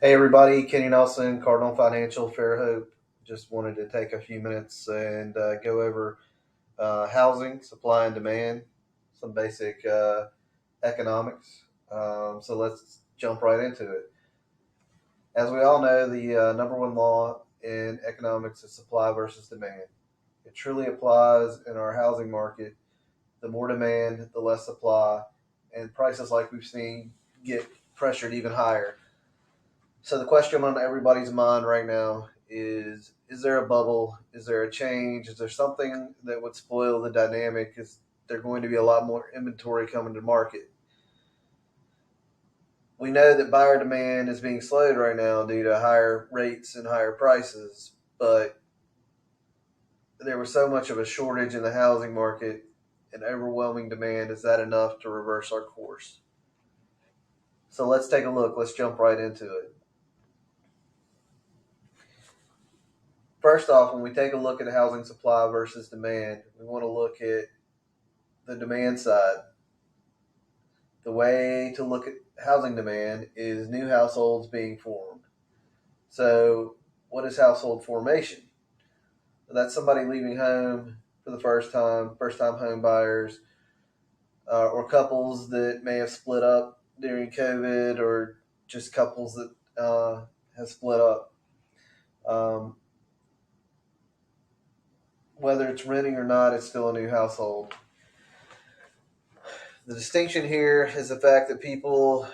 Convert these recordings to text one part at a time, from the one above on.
Hey everybody, Kenny Nelson, Cardinal Financial, Fairhope. Just wanted to take a few minutes and go over housing, supply and demand, some basic economics. So let's jump right into it. As we all know, the number one law in economics is supply versus demand. It truly applies in our housing market. The more demand, the less supply, and prices, like we've seen, get pressured even higher. So the question on everybody's mind right now is there a bubble? Is there a change? Is there something that would spoil the dynamic? Is there going to be a lot more inventory coming to market? We know that buyer demand is being slowed right now due to higher rates and higher prices, but there was so much of a shortage in the housing market and overwhelming demand. Is that enough to reverse our course? So let's take a look. Let's jump right into it. First off, when we take a look at housing supply versus demand, we want to look at the demand side. The way to look at housing demand is new households being formed. So, what is household formation? That's somebody leaving home for the first time home buyers, or couples that may have split up during COVID, or just couples that have split up. Um, whether it's renting or not, it's still a new household. The distinction here is the fact that people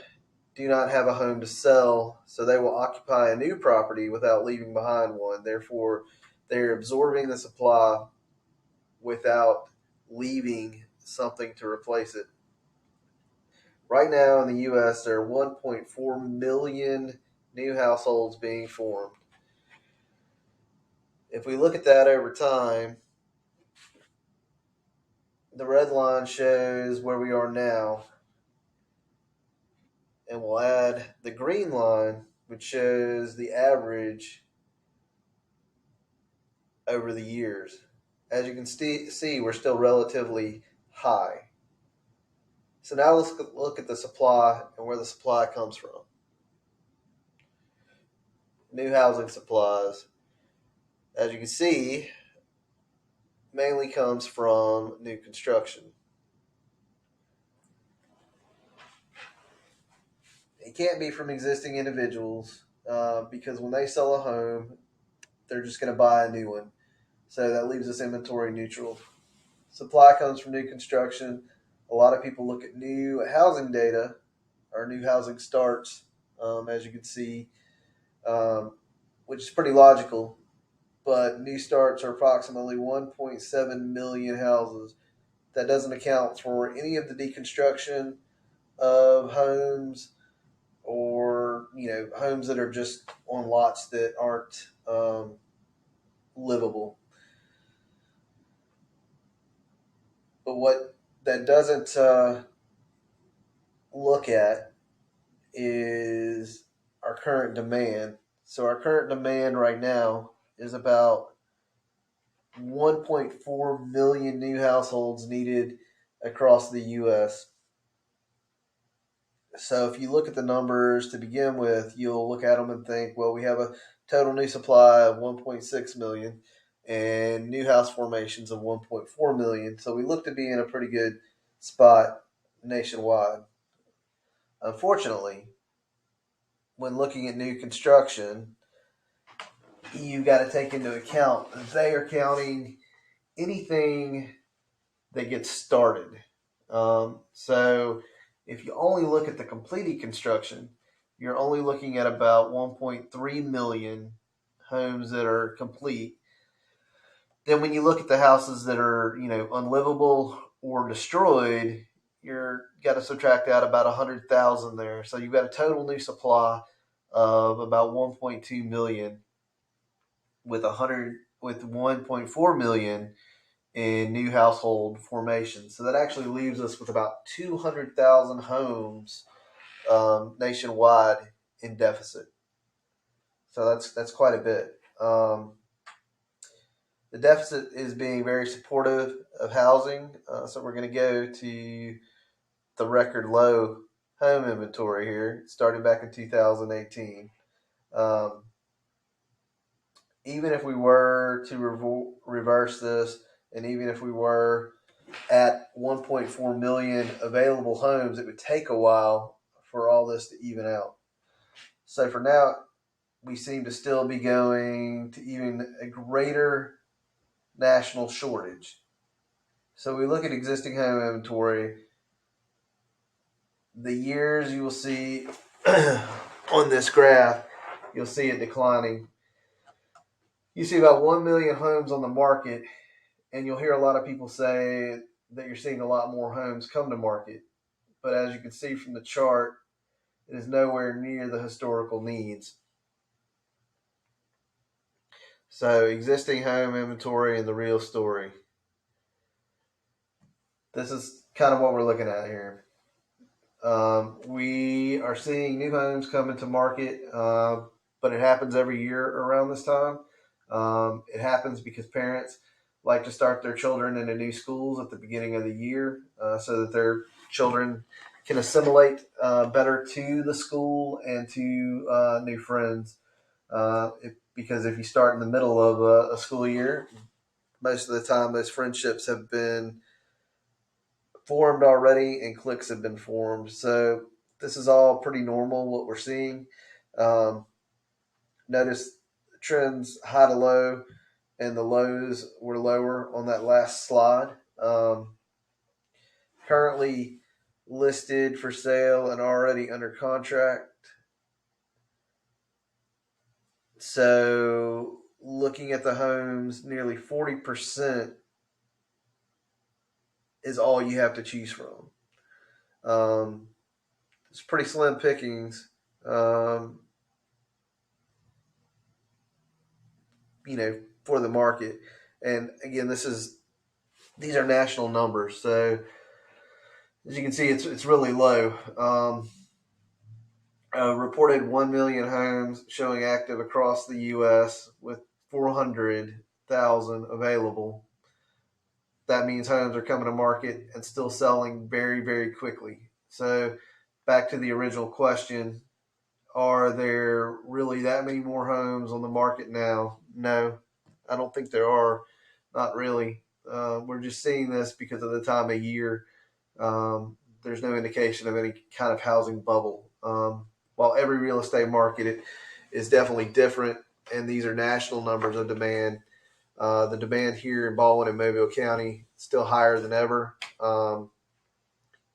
do not have a home to sell, so they will occupy a new property without leaving behind one. Therefore, they're absorbing the supply without leaving something to replace it. Right now in the U.S., there are 1.4 million new households being formed. If we look at that over time, the red line shows where we are now, and we'll add the green line, which shows the average over the years. As you can see, we're still relatively high. So now let's look at the supply and where the supply comes from. New housing supplies, as you can see, mainly comes from new construction. It can't be from existing individuals because when they sell a home, they're just going to buy a new one. So that leaves us inventory neutral. Supply comes from new construction. A lot of people look at new housing data or new housing starts, as you can see, which is pretty logical. But new starts are approximately 1.7 million houses. That doesn't account for any of the deconstruction of homes, or homes that are just on lots that aren't livable. But what that doesn't look at is our current demand. So our current demand right now is about 1.4 million new households needed across the U.S. So if you look at the numbers to begin with, you'll look at them and think, well, we have a total new supply of 1.6 million and new house formations of 1.4 million. So we look to be in a pretty good spot nationwide. Unfortunately, when looking at new construction, you got to take into account that they are counting anything that gets started. So if you only look at the completed construction, you're only looking at about 1.3 million homes that are complete. Then when you look at the houses that are, unlivable or destroyed, you're got to subtract out about 100,000 there. So you've got a total new supply of about 1.2 million with 1.4 million in new household formation. So that actually leaves us with about 200,000 homes nationwide in deficit. So that's quite a bit. The deficit is being very supportive of housing. So we're going to go to the record low home inventory here, starting back in 2018. Um, Even if we were to reverse this, and even if we were at 1.4 million available homes, it would take a while for all this to even out. So for now, we seem to still be going to even a greater national shortage. So we look at existing home inventory. The years you will see on this graph, you'll see it declining. You see about 1 million homes on the market, and you'll hear a lot of people say that you're seeing a lot more homes come to market. But as you can see from the chart, it is nowhere near the historical needs. So, existing home inventory and the real story. This is kind of what we're looking at here. We are seeing new homes come into market, but it happens every year around this time. It happens because parents like to start their children into new schools at the beginning of the year so that their children can assimilate better to the school and to new friends. Because if you start in the middle of a school year, most of the time those friendships have been formed already and cliques have been formed. So this is all pretty normal what we're seeing. Um, Notice trends high to low, and the lows were lower on that last slide. Currently listed for sale and already under contract. So looking at the homes, nearly 40% is all you have to choose from. It's pretty slim pickings. Um, for the market. And again, these are national numbers, so as you can see, it's really low. Reported 1 million homes showing active across the U.S. with 400,000 available. That means homes are coming to market and still selling very, very quickly. So, back to the original question, are there really that many more homes on the market now? No, I don't think there are. Not really. We're just seeing this because of the time of year. There's no indication of any kind of housing bubble. While every real estate market is definitely different, and these are national numbers of demand, the demand here in Baldwin and Mobile County is still higher than ever.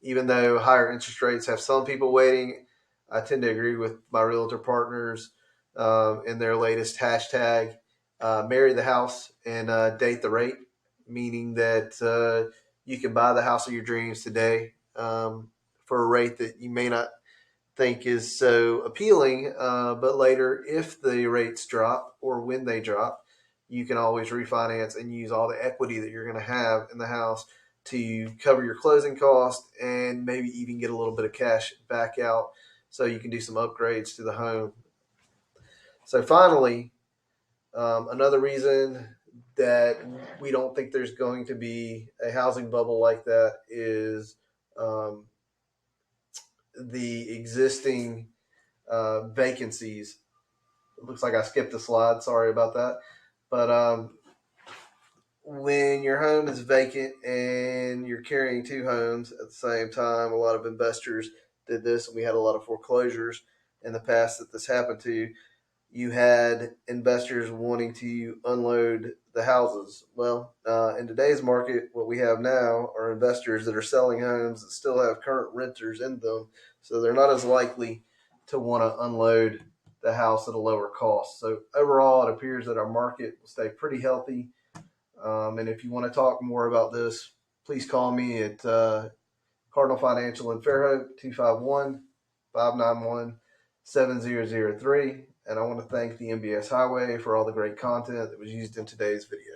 Even though higher interest rates have some people waiting, I tend to agree with my realtor partners in their latest hashtag, marry the house and date the rate, meaning that you can buy the house of your dreams today for a rate that you may not think is so appealing, but later, if the rates drop or when they drop, you can always refinance and use all the equity that you're going to have in the house to cover your closing cost and maybe even get a little bit of cash back out so you can do some upgrades to the home. So, finally, another reason that we don't think there's going to be a housing bubble like that is um, the existing vacancies. It looks like I skipped a slide. Sorry about that. But when your home is vacant and you're carrying two homes at the same time, a lot of investors did this, and we had a lot of foreclosures in the past that this happened to. You had investors wanting to unload the houses. Well, in today's market, what we have now are investors that are selling homes that still have current renters in them, so they're not as likely to want to unload the house at a lower cost. So overall, it appears that our market will stay pretty healthy. And if you want to talk more about this, please call me at Cardinal Financial in Fairhope, 251-591-7003. And I want to thank the MBS Highway for all the great content that was used in today's video.